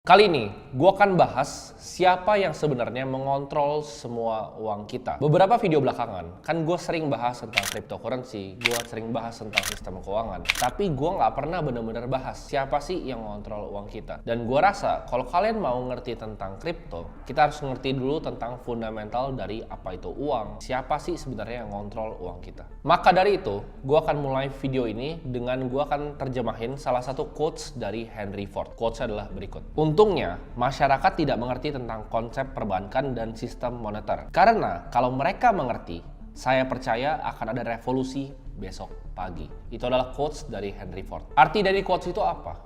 Kali ini, gue akan bahas siapa yang sebenarnya mengontrol semua uang kita. Beberapa video belakangan, kan gue sering bahas tentang cryptocurrency, gue sering bahas tentang sistem keuangan. Tapi gue nggak pernah benar-benar bahas siapa sih yang mengontrol uang kita. Dan gue rasa, kalau kalian mau ngerti tentang kripto, kita harus ngerti dulu tentang fundamental dari apa itu uang. Siapa sih sebenarnya yang mengontrol uang kita. Maka dari itu, gue akan mulai video ini dengan gue akan terjemahin salah satu quotes dari Henry Ford. Quotes adalah berikut. Untungnya, masyarakat tidak mengerti tentang konsep perbankan dan sistem moneter. Karena kalau mereka mengerti, saya percaya akan ada revolusi besok pagi. Itu adalah quotes dari Henry Ford. Arti dari quotes itu apa?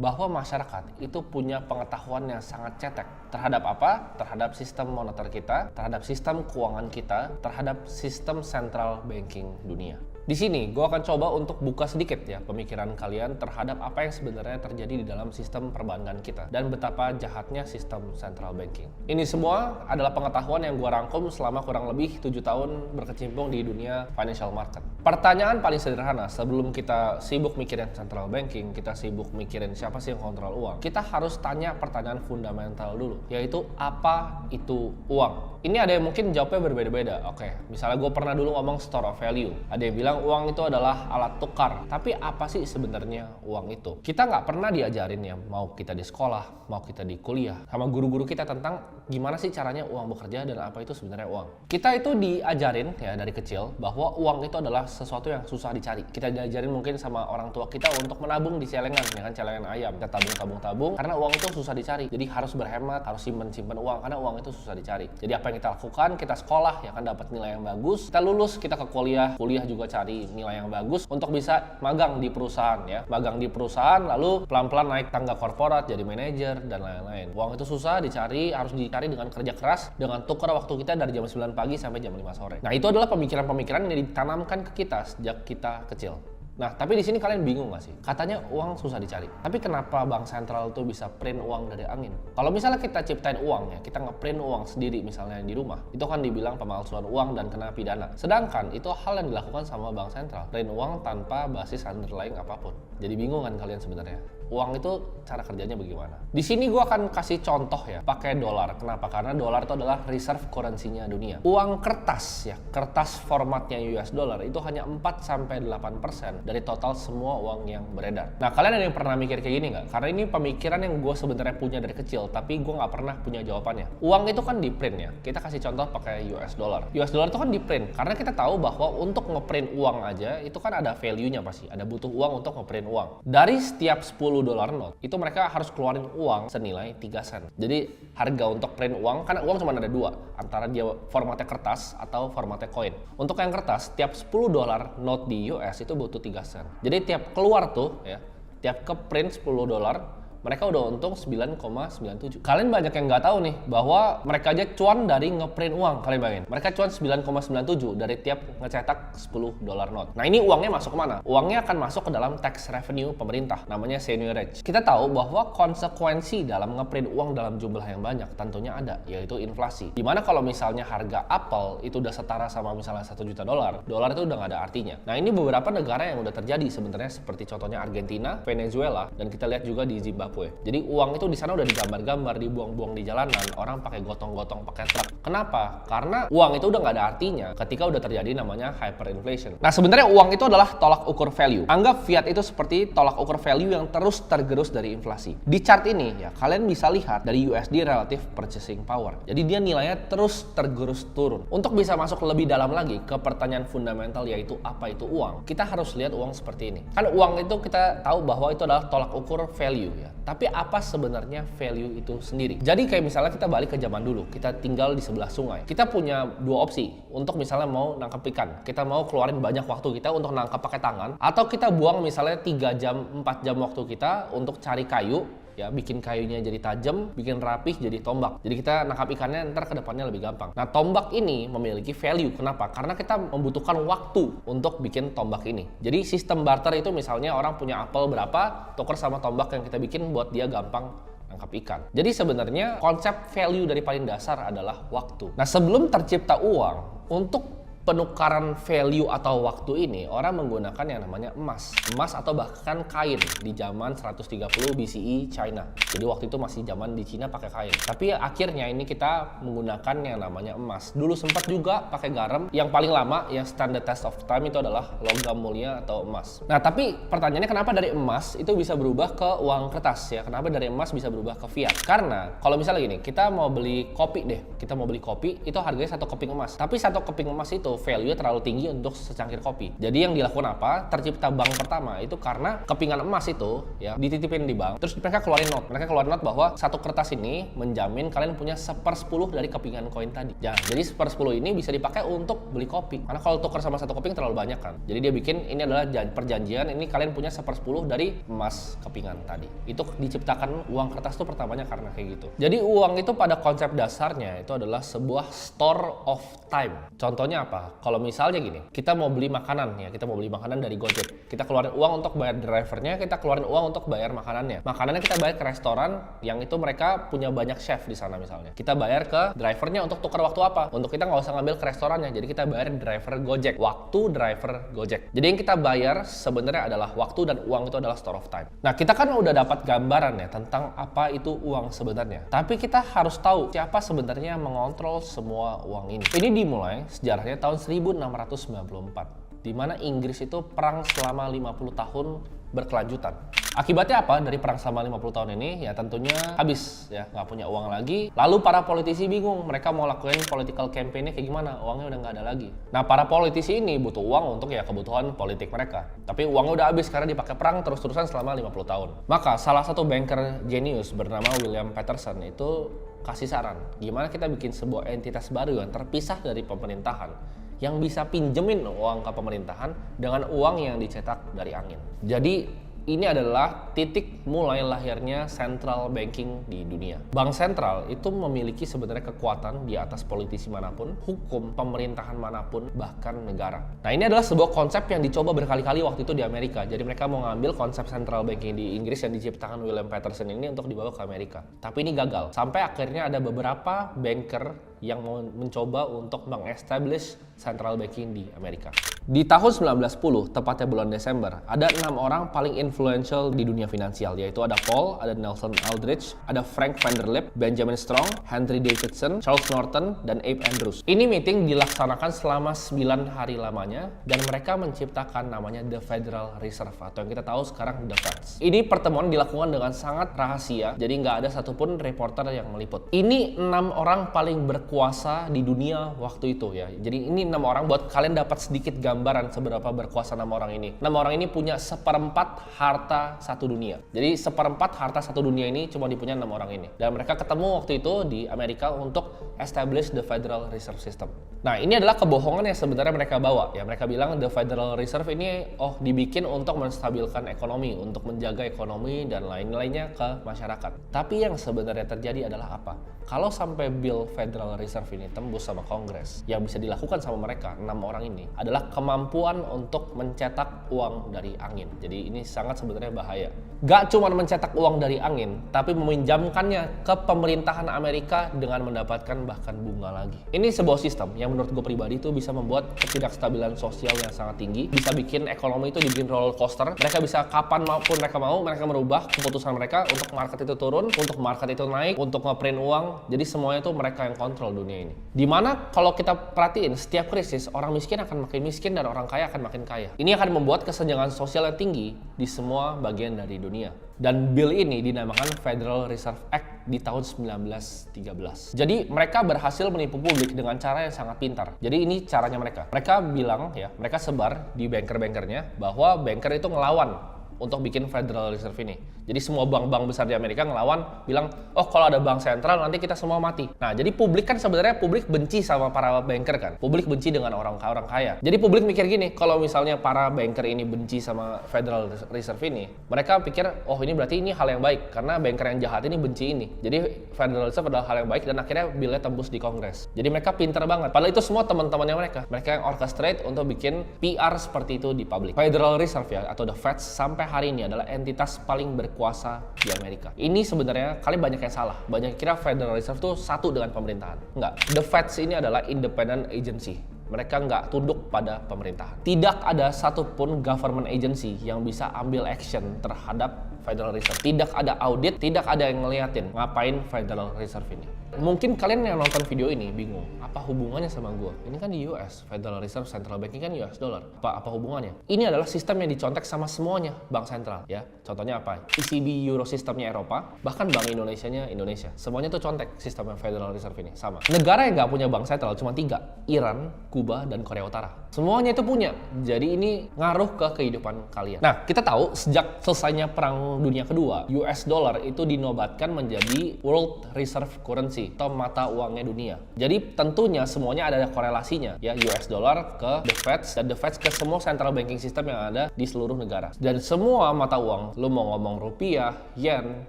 Bahwa masyarakat itu punya pengetahuan yang sangat cetek terhadap apa? Terhadap sistem moneter kita, terhadap sistem keuangan kita, terhadap sistem central banking dunia. Di sini gue akan coba untuk buka sedikit ya pemikiran kalian terhadap apa yang sebenarnya terjadi di dalam sistem perbankan kita dan betapa jahatnya sistem central banking. Ini semua adalah pengetahuan yang gue rangkum selama kurang lebih 7 tahun berkecimpung di dunia financial market. Pertanyaan paling sederhana sebelum kita sibuk mikirin central banking, kita sibuk mikirin siapa sih yang kontrol uang, kita harus tanya pertanyaan fundamental dulu, yaitu apa itu uang? Ini ada yang mungkin jawabnya berbeda-beda. Oke, misalnya gue pernah dulu ngomong store of value. Ada yang bilang uang itu adalah alat tukar. Tapi apa sih sebenarnya uang itu? Kita nggak pernah diajarin ya, mau kita di sekolah, mau kita di kuliah, sama guru-guru kita tentang gimana sih caranya uang bekerja dan apa itu sebenarnya uang. Kita itu diajarin ya dari kecil bahwa uang itu adalah sesuatu yang susah dicari. Kita diajarin mungkin sama orang tua kita untuk menabung di celengan, ya kan, celengan ayam. Kita tabung, karena uang itu susah dicari. Jadi harus berhemat, harus simpen uang karena uang itu susah dicari. Jadi apa yang kita lakukan, kita sekolah ya kan, dapat nilai yang bagus, kita lulus, kita ke kuliah juga cari nilai yang bagus untuk bisa magang di perusahaan ya, magang di perusahaan lalu pelan-pelan naik tangga korporat jadi manajer dan lain-lain. Uang itu susah dicari, harus dicari dengan kerja keras, dengan tukar waktu kita dari jam 9 pagi sampai jam 5 sore. Nah, itu adalah pemikiran-pemikiran yang ditanamkan ke kita sejak kita kecil. Nah, tapi di sini kalian bingung gak sih? Katanya uang susah dicari. Tapi kenapa bank sentral tuh bisa print uang dari angin? Kalau misalnya kita ciptain uang ya, kita nge-print uang sendiri misalnya di rumah, itu kan dibilang pemalsuan uang dan kena pidana. Sedangkan itu hal yang dilakukan sama bank sentral, print uang tanpa basis underlying apapun. Jadi bingung kan kalian sebenarnya? Uang itu cara kerjanya bagaimana? Di sini gue akan kasih contoh ya, pakai dolar. Kenapa? Karena dolar itu adalah reserve currency-nya dunia. Uang kertas ya, kertas formatnya US dollar itu hanya 4-8% dari total semua uang yang beredar. Nah, kalian ada yang pernah mikir kayak gini nggak? Karena ini pemikiran yang gue sebenarnya punya dari kecil, tapi gue nggak pernah punya jawabannya. Uang itu kan di print ya. Kita kasih contoh pakai US dollar. US dollar itu kan di print karena kita tahu bahwa untuk ngeprint uang aja itu kan ada value-nya pasti. Ada butuh uang untuk ngeprint uang. Dari setiap 10 dolar note itu mereka harus keluarin uang senilai 3 sen. Jadi harga untuk print uang, kan uang cuma ada dua, antara dia formatnya kertas atau formatnya koin. Untuk yang kertas, tiap 10 dolar note di US itu butuh 3 sen. Jadi tiap keluar tuh ya, tiap ke print 10 dolar, mereka udah untung 9,97. Kalian banyak yang nggak tahu nih bahwa mereka aja cuan dari ngeprint uang. Kalian bayangin, mereka cuan 9,97 dari tiap ngecetak 10 dolar note. Nah, ini uangnya masuk kemana? Uangnya akan masuk ke dalam tax revenue pemerintah, namanya seigniorage. Kita tahu bahwa konsekuensi dalam ngeprint uang dalam jumlah yang banyak tentunya ada, yaitu inflasi. Dimana kalau misalnya harga apel itu udah setara sama misalnya 1 juta dolar, dolar itu udah nggak ada artinya. Nah, ini beberapa negara yang udah terjadi sebenarnya, seperti contohnya Argentina, Venezuela, dan kita lihat juga di Zimbabwe. Jadi uang itu di sana udah digambar-gambar, dibuang-buang di jalanan, orang pakai gotong-gotong, pakai truk. Kenapa? Karena uang itu udah nggak ada artinya ketika udah terjadi namanya hyperinflation. Nah, sebenarnya uang itu adalah tolak ukur value. Anggap fiat itu seperti tolak ukur value yang terus tergerus dari inflasi. Di chart ini ya, kalian bisa lihat dari USD relative purchasing power. Jadi dia nilainya terus tergerus turun. Untuk bisa masuk lebih dalam lagi ke pertanyaan fundamental, yaitu apa itu uang, kita harus lihat uang seperti ini. Kan uang itu kita tahu bahwa itu adalah tolak ukur value ya. Tapi apa sebenarnya value itu sendiri? Jadi kayak misalnya kita balik ke zaman dulu, kita tinggal di sebelah sungai. Kita punya dua opsi untuk misalnya mau nangkep ikan. Kita mau keluarin banyak waktu kita untuk nangkep pakai tangan, atau kita buang misalnya 3 jam, 4 jam waktu kita untuk cari kayu, ya, bikin kayunya jadi tajam, bikin rapih jadi tombak. Jadi kita nangkap ikannya ntar ke depannya lebih gampang. Nah, tombak ini memiliki value. Kenapa? Karena kita membutuhkan waktu untuk bikin tombak ini. Jadi sistem barter itu misalnya orang punya apel berapa, tuker sama tombak yang kita bikin buat dia gampang nangkap ikan. Jadi sebenarnya konsep value dari paling dasar adalah waktu. Nah, sebelum tercipta uang, untuk penukaran value atau waktu ini, orang menggunakan yang namanya emas. Emas atau bahkan kain di zaman 130 BCE China. Jadi waktu itu masih zaman di Cina pakai kain. Tapi akhirnya ini kita menggunakan yang namanya emas. Dulu sempat juga pakai garam. Yang paling lama, yang standard test of time itu adalah logam mulia atau emas. Nah, tapi pertanyaannya kenapa dari emas itu bisa berubah ke uang kertas ya? Kenapa dari emas bisa berubah ke fiat? Karena kalau misalnya gini, kita mau beli kopi deh. Kita mau beli kopi, itu harganya 1 keping emas. Tapi 1 keping emas itu value-nya terlalu tinggi untuk secangkir kopi. Jadi yang dilakukan apa? Tercipta bank pertama itu karena kepingan emas itu ya dititipin di bank. Terus mereka keluarin note. Mereka keluarin note bahwa satu kertas ini menjamin kalian punya 1/10 dari kepingan koin tadi. Ya, jadi 1/10 ini bisa dipakai untuk beli kopi. Karena kalau tukar sama 1 keping terlalu banyak kan. Jadi dia bikin ini adalah perjanjian, ini kalian punya 1/10 dari emas kepingan tadi. Itu diciptakan uang kertas itu pertamanya karena kayak gitu. Jadi uang itu pada konsep dasarnya itu adalah sebuah store of time. Contohnya apa? Kalau misalnya gini, kita mau beli makanan ya, kita mau beli makanan dari Gojek. Kita keluarin uang untuk bayar drivernya, kita keluarin uang untuk bayar makanannya. Makanannya kita bayar ke restoran yang itu mereka punya banyak chef di sana misalnya. Kita bayar ke drivernya untuk tukar waktu apa? Untuk kita nggak usah ngambil ke restorannya, jadi kita bayar driver Gojek, waktu driver Gojek. Jadi yang kita bayar sebenarnya adalah waktu dan uang itu adalah store of time. Nah, kita kan udah dapat gambaran ya tentang apa itu uang sebenarnya. Tapi kita harus tahu siapa sebenarnya mengontrol semua uang ini. Ini dimulai sejarahnya tahun 1694, di mana Inggris itu perang selama 50 tahun berkelanjutan. Akibatnya apa dari perang selama 50 tahun ini? Ya tentunya habis ya, nggak punya uang lagi. Lalu para politisi bingung, mereka mau lakuin political campaign-nya kayak gimana? Uangnya udah nggak ada lagi. Nah, para politisi ini butuh uang untuk ya kebutuhan politik mereka. Tapi uangnya udah habis karena dipakai perang terus-terusan selama 50 tahun. Maka salah satu banker jenius bernama William Paterson itu kasih saran, gimana kita bikin sebuah entitas baru yang terpisah dari pemerintahan, yang bisa pinjemin uang ke pemerintahan dengan uang yang dicetak dari angin. Jadi ini adalah titik mulai lahirnya central banking di dunia. Bank sentral itu memiliki sebenarnya kekuatan di atas politisi manapun, hukum, pemerintahan manapun, bahkan negara. Nah, ini adalah sebuah konsep yang dicoba berkali-kali waktu itu di Amerika. Jadi mereka mau ngambil konsep central banking di Inggris yang diciptakan William Paterson ini untuk dibawa ke Amerika. Tapi ini gagal. Sampai akhirnya ada beberapa banker yang mau mencoba untuk meng-establish central banking di Amerika. Di tahun 1910, tepatnya bulan Desember, ada 6 orang paling influential di dunia finansial, yaitu ada Paul, ada Nelson Aldrich, ada Frank Vanderlip, Benjamin Strong, Henry Davidson, Charles Norton, dan Abe Andrews. Ini meeting dilaksanakan selama 9 hari lamanya, dan mereka menciptakan namanya The Federal Reserve, atau yang kita tahu sekarang The Fed. Ini pertemuan dilakukan dengan sangat rahasia, jadi nggak ada satupun reporter yang meliput. Ini 6 orang paling berkuasa di dunia waktu itu ya. Jadi ini 6 orang buat kalian dapat sedikit gambaran seberapa berkuasa 6 orang ini. 6 orang ini punya 1/4 harta satu dunia. Jadi 1/4 harta satu dunia ini cuma dipunya 6 orang ini. Dan mereka ketemu waktu itu di Amerika untuk establish the Federal Reserve System. Nah, ini adalah kebohongan yang sebenarnya mereka bawa. Ya, mereka bilang the Federal Reserve ini dibikin untuk menstabilkan ekonomi, untuk menjaga ekonomi dan lain-lainnya ke masyarakat. Tapi yang sebenarnya terjadi adalah apa? Kalau sampai Bill Federal Reserve ini tembus sama Kongres, yang bisa dilakukan sama mereka 6 orang ini adalah kemampuan untuk mencetak uang dari angin. Jadi ini sangat sebenarnya bahaya. Gak cuma mencetak uang dari angin, tapi meminjamkannya ke pemerintahan Amerika dengan mendapatkan bahkan bunga lagi. Ini sebuah sistem yang menurut gue pribadi itu bisa membuat ketidakstabilan sosial yang sangat tinggi, bisa bikin ekonomi itu dibikin roller coaster. Mereka bisa kapan maupun mereka mau, mereka merubah keputusan mereka untuk market itu turun, untuk market itu naik, untuk ngeprint uang. Jadi semuanya itu mereka yang kontrol dunia ini. Dimana kalau kita perhatiin setiap krisis, orang miskin akan makin miskin dan orang kaya akan makin kaya. Ini akan membuat kesenjangan sosial yang tinggi di semua bagian dari dunia. Dan bill ini dinamakan Federal Reserve Act di tahun 1913. Jadi mereka berhasil menipu publik dengan cara yang sangat pintar. Jadi ini caranya mereka. Mereka bilang ya, mereka sebar di banker-bankernya bahwa banker itu ngelawan untuk bikin Federal Reserve ini. Jadi semua bank-bank besar di Amerika ngelawan, bilang, oh kalau ada bank sentral nanti kita semua mati. Nah, jadi publik kan sebenarnya publik benci sama para banker kan. Publik benci dengan orang kaya. Jadi publik mikir gini, kalau misalnya para banker ini benci sama Federal Reserve ini, mereka pikir, oh ini berarti ini hal yang baik, karena banker yang jahat ini benci ini. Jadi Federal Reserve adalah hal yang baik, dan akhirnya billnya tembus di Kongres. Jadi mereka pintar banget. Padahal itu semua teman-temannya mereka yang orchestrate untuk bikin PR seperti itu di publik. Federal Reserve ya, atau The Fed sampai hari ini adalah entitas paling berkuasa di Amerika. Ini sebenarnya kalian banyak yang salah. Banyak kira Federal Reserve itu satu dengan pemerintahan. Enggak. The Fed ini adalah independent agency. Mereka nggak tunduk pada pemerintahan. Tidak ada satupun government agency yang bisa ambil action terhadap Federal Reserve. Tidak ada audit, tidak ada yang ngeliatin ngapain Federal Reserve ini. Mungkin kalian yang nonton video ini bingung, apa hubungannya sama gue? Ini kan di US, Federal Reserve Central Banking kan US dollar. Apa hubungannya? Ini adalah sistem yang dicontek sama semuanya bank sentral ya. Contohnya apa? ECB Euro sistemnya Eropa, bahkan Bank Indonesianya Indonesia. Semuanya tuh contek sistem Federal Reserve ini sama. Negara yang nggak punya bank sentral cuma 3, Iran, Kuba, dan Korea Utara. Semuanya itu punya. Jadi ini ngaruh ke kehidupan kalian. Nah, kita tahu sejak selesainya Perang Dunia Kedua, US dollar itu dinobatkan menjadi World Reserve Currency atau mata uangnya dunia. Jadi tentunya semuanya ada korelasinya ya, US dollar ke the Fed dan the Fed ke semua central banking system yang ada di seluruh negara. Dan semua mata uang, lu mau ngomong rupiah, yen,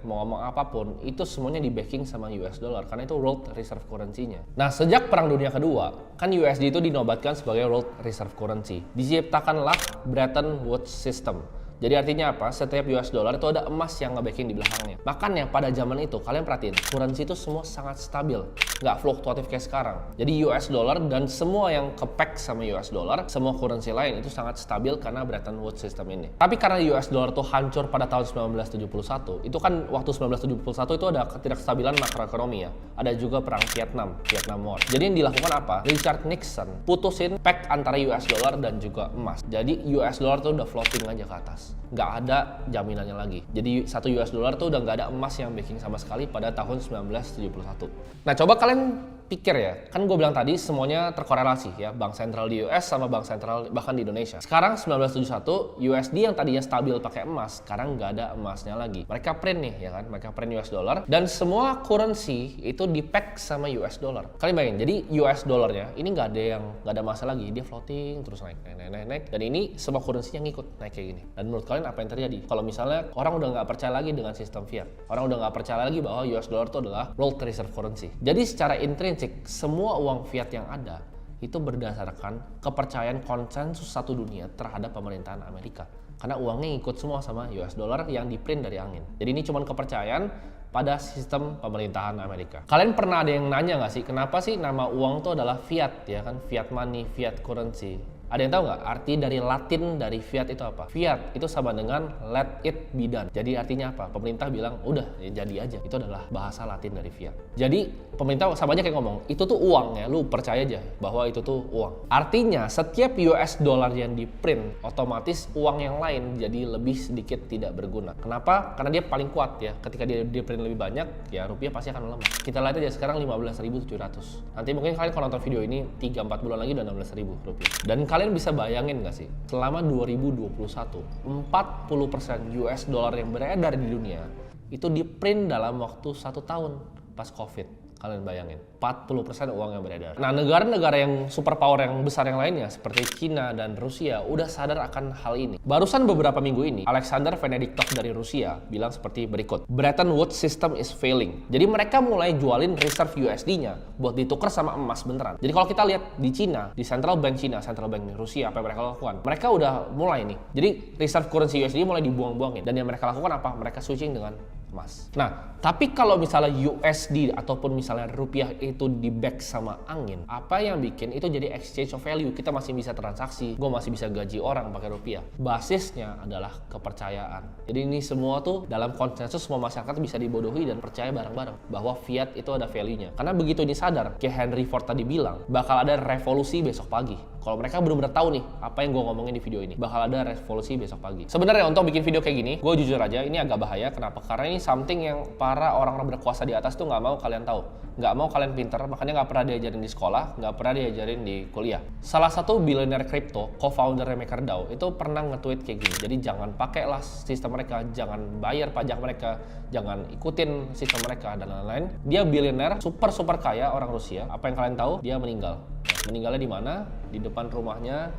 mau ngomong apapun, itu semuanya di backing sama US dollar karena itu World Reserve Currency-nya. Nah, sejak Perang Dunia Kedua, kan USD itu dinobatkan sebagai World Reserve Currency. Diciptakanlah Bretton Woods System. Jadi artinya apa? Setiap US dollar itu ada emas yang nge-backing di belakangnya. Makanya pada zaman itu, kalian perhatiin, currency itu semua sangat stabil. Nggak fluktuatif kayak sekarang. Jadi US dollar dan semua yang ke-pack sama US dollar, semua currency lain itu sangat stabil karena Bretton Woods System ini. Tapi karena US dollar itu hancur pada tahun 1971, itu kan waktu 1971 itu ada ketidakstabilan makroekonomi ya. Ada juga perang Vietnam War. Jadi yang dilakukan apa? Richard Nixon putusin pack antara US dollar dan juga emas. Jadi US dollar tuh udah floating aja ke atas. Nggak ada jaminannya lagi. Jadi 1 US dollar tuh udah nggak ada emas yang backing sama sekali pada tahun 1971. Nah, coba kalian pikir ya, kan gue bilang tadi semuanya terkorelasi ya, bank sentral di US sama bank sentral bahkan di Indonesia. Sekarang 1971 USD yang tadinya stabil pakai emas, sekarang nggak ada emasnya lagi. Mereka print nih ya kan, mereka print US dollar dan semua currency itu di-pack sama US dollar. Kalian bayangin, jadi US dollarnya ini nggak ada masalah lagi, dia floating terus naik dan ini semua currency-nya ngikut naik kayak gini. Dan menurut kalian apa yang terjadi? Kalau misalnya orang udah nggak percaya lagi dengan sistem fiat, orang udah nggak percaya lagi bahwa US dollar itu adalah World Reserve Currency. Jadi secara intrinsik semua uang fiat yang ada itu berdasarkan kepercayaan konsensus satu dunia terhadap pemerintahan Amerika. Karena uangnya ikut semua sama US dollar yang di-print dari angin. Jadi ini cuma kepercayaan pada sistem pemerintahan Amerika. Kalian pernah ada yang nanya nggak sih, kenapa sih nama uang itu adalah fiat ya kan? Fiat money, fiat currency. Ada yang tahu nggak arti dari Latin dari fiat itu apa? Fiat itu sama dengan let it be done. Jadi artinya apa? Pemerintah bilang udah ya jadi aja. Itu adalah bahasa Latin dari fiat. Jadi pemerintah sama aja kayak ngomong itu tuh uang ya, lu percaya aja bahwa itu tuh uang. Artinya setiap US dollar yang di print otomatis uang yang lain jadi lebih sedikit tidak berguna. Kenapa? Karena dia paling kuat ya. Ketika dia di print lebih banyak ya rupiah pasti akan melemah. Kita lihat aja sekarang 15.700. Nanti mungkin kalian kalau nonton video ini 3-4 bulan lagi udah 16.000 rupiah. Dan kalian bisa bayangin gak sih, selama 2021, 40% US dollar yang beredar di dunia itu di print dalam waktu 1 tahun pas COVID. Kalian bayangin, 40% uang yang beredar. Nah, negara-negara yang superpower yang besar yang lainnya seperti Cina dan Rusia udah sadar akan hal ini. Barusan beberapa minggu ini, Alexander Venediktov dari Rusia bilang seperti berikut. Bretton Woods system is failing. Jadi mereka mulai jualin reserve USD-nya buat ditukar sama emas beneran. Jadi kalau kita lihat di Cina, di Central Bank Cina, Central Bank Rusia, apa yang mereka lakukan? Mereka udah mulai nih. Jadi reserve currency USD mulai dibuang-buangin. Dan yang mereka lakukan apa? Mereka switching dengan emas. Nah, tapi kalau misalnya USD ataupun misalnya rupiah itu di-back sama angin, apa yang bikin itu jadi exchange of value? Kita masih bisa transaksi, gue masih bisa gaji orang pakai rupiah. Basisnya adalah kepercayaan. Jadi ini semua tuh dalam konsensus semua masyarakat bisa dibodohi dan percaya bareng-bareng bahwa fiat itu ada value-nya. Karena begitu ini sadar, kayak Henry Ford tadi bilang, bakal ada revolusi besok pagi. Kalau mereka benar-benar tahu nih apa yang gue ngomongin di video ini, bakal ada revolusi besok pagi. Sebenarnya untuk bikin video kayak gini, gue jujur aja ini agak bahaya. Kenapa? Karena ini something yang para orang-orang berkuasa di atas tuh nggak mau kalian tahu, nggak mau kalian pinter, makanya nggak pernah diajarin di sekolah, nggak pernah diajarin di kuliah. Salah satu billionaire crypto, co-founder MakerDAO, itu pernah nge-tweet kayak gini. Jadi jangan pakailah sistem mereka, jangan bayar pajak mereka, jangan ikutin sistem mereka dan lain-lain. Dia billionaire, super kaya orang Rusia. Apa yang kalian tahu? Dia meninggal. Meninggalnya di mana? Di depan rumahnya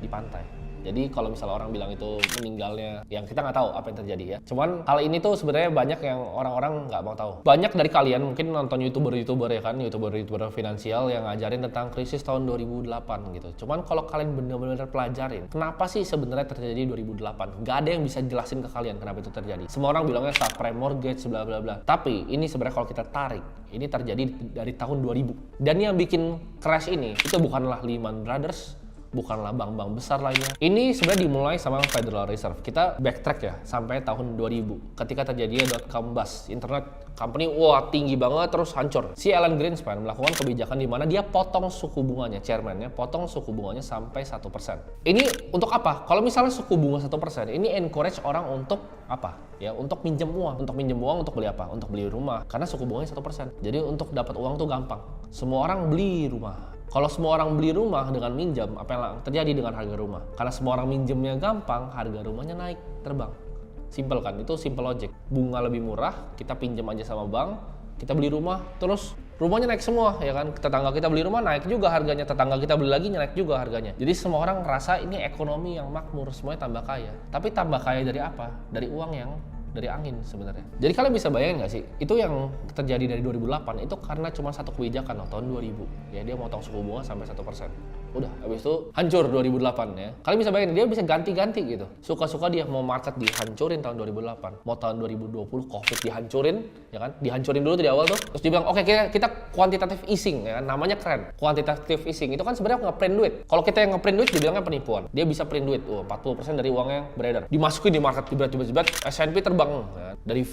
di pantai. Jadi kalau misalnya orang bilang itu meninggalnya, yang kita nggak tahu apa yang terjadi ya. Cuman hal ini tuh sebenarnya banyak yang orang-orang nggak mau tahu. Banyak dari kalian mungkin nonton youtuber ya kan, youtuber finansial yang ngajarin tentang krisis tahun 2008 gitu. Cuman kalau kalian benar-benar pelajarin, kenapa sih sebenarnya terjadi 2008? Nggak ada yang bisa jelasin ke kalian kenapa itu terjadi. Semua orang bilangnya subprime mortgage, bla bla bla. Tapi ini sebenarnya kalau kita tarik, ini terjadi dari tahun 2000. Dan yang bikin crash ini itu bukanlah Lehman Brothers, bukanlah bank-bank besar lainnya. Ini sebenarnya dimulai sama Federal Reserve. Kita backtrack ya sampai tahun 2000 ketika terjadinya .com bust. Internet company tinggi banget terus hancur. Si Alan Greenspan melakukan kebijakan di mana dia potong suku bunganya, chairman-nya potong suku bunganya sampai 1%. Ini untuk apa? Kalau misalnya suku bunga 1%, ini encourage orang untuk apa? Ya, untuk minjem uang. Untuk minjem uang untuk beli apa? Untuk beli rumah. Karena suku bunganya 1%. Jadi untuk dapat uang tuh gampang. Semua orang beli rumah. Kalau semua orang beli rumah dengan minjam, apa yang terjadi dengan harga rumah? Karena semua orang minjemnya gampang, harga rumahnya naik, terbang. Simple kan? Itu simple logic. Bunga lebih murah, kita pinjam aja sama bank, kita beli rumah, terus rumahnya naik semua, ya kan? Tetangga kita beli rumah naik juga harganya, tetangga kita beli lagi naik juga harganya. Jadi semua orang ngerasa ini ekonomi yang makmur, semuanya tambah kaya. Tapi tambah kaya dari apa? Dari uang yang dari angin sebenarnya. Jadi kalian bisa bayangin nggak sih? Itu yang terjadi dari 2008 itu karena cuma satu kebijakan tahun 2000. Ya dia motong suku bunga sampai 1%. Udah, habis itu hancur 2008 ya. Kalian bisa bayangin dia bisa ganti-ganti gitu. Suka-suka dia mau market dihancurin tahun 2008. Mau tahun 2020 Covid dihancurin, ya kan? Dihancurin dulu tuh di awal tuh. Terus dia bilang, "Oke, kita quantitative easing," ya kan? Namanya keren. Quantitative easing itu kan sebenarnya nge-print duit. Kalau kita yang nge-print duit dibilangnya penipuan. Dia bisa print duit, 40% dari uang yang beredar. Dimasukin di market jebret, S&P terbang ya. Dari V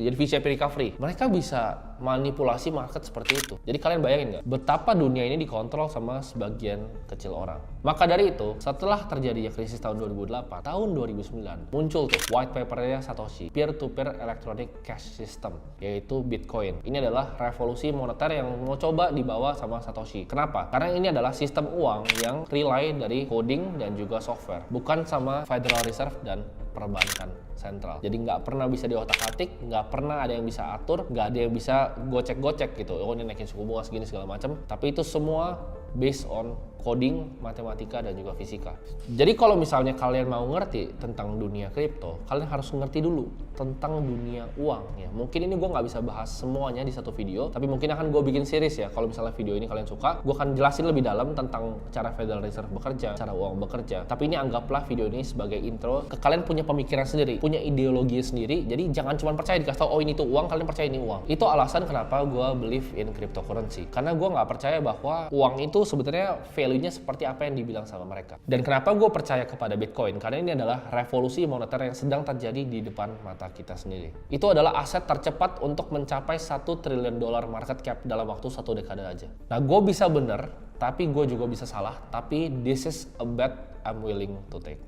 jadi V-shaped recovery. Mereka bisa manipulasi market seperti itu. Jadi kalian bayangin nggak betapa dunia ini dikontrol sama sebagian kecil orang. Maka dari itu, setelah terjadinya krisis tahun 2008, tahun 2009 muncul tuh white papernya Satoshi, peer-to-peer electronic cash system, yaitu Bitcoin. Ini adalah revolusi moneter yang mau coba dibawa sama Satoshi. Kenapa? Karena ini adalah sistem uang yang rely dari coding dan juga software, bukan sama Federal Reserve dan perbankan sentral. Jadi nggak pernah bisa diotak-atik, nggak pernah ada yang bisa atur, nggak ada yang bisa gocek-gocek gitu. Oh ini naikin suku bunga segini segala macam. Tapi itu semua based on coding, matematika, dan juga fisika. Jadi kalau misalnya kalian mau ngerti tentang dunia kripto, kalian harus ngerti dulu tentang dunia uang ya. Mungkin ini gue nggak bisa bahas semuanya di satu video, tapi mungkin akan gue bikin series ya. Kalau misalnya video ini kalian suka, gue akan jelasin lebih dalam tentang cara Federal Reserve bekerja, cara uang bekerja. Tapi ini anggaplah video ini sebagai intro ke kalian punya pemikiran sendiri, punya ideologi sendiri. Jadi jangan cuma percaya dikasih tau, oh ini tuh uang, kalian percaya ini uang. Itu alasan kenapa gue believe in cryptocurrency. Karena gue nggak percaya bahwa uang itu sebenarnya value-nya seperti apa yang dibilang sama mereka. Dan kenapa gue percaya kepada Bitcoin? Karena ini adalah revolusi moneter yang sedang terjadi di depan mata kita sendiri. Itu adalah aset tercepat untuk mencapai $1 triliun market cap dalam waktu 1 dekade aja. Nah, gue bisa bener, tapi gue juga bisa salah. Tapi this is a bet I'm willing to take.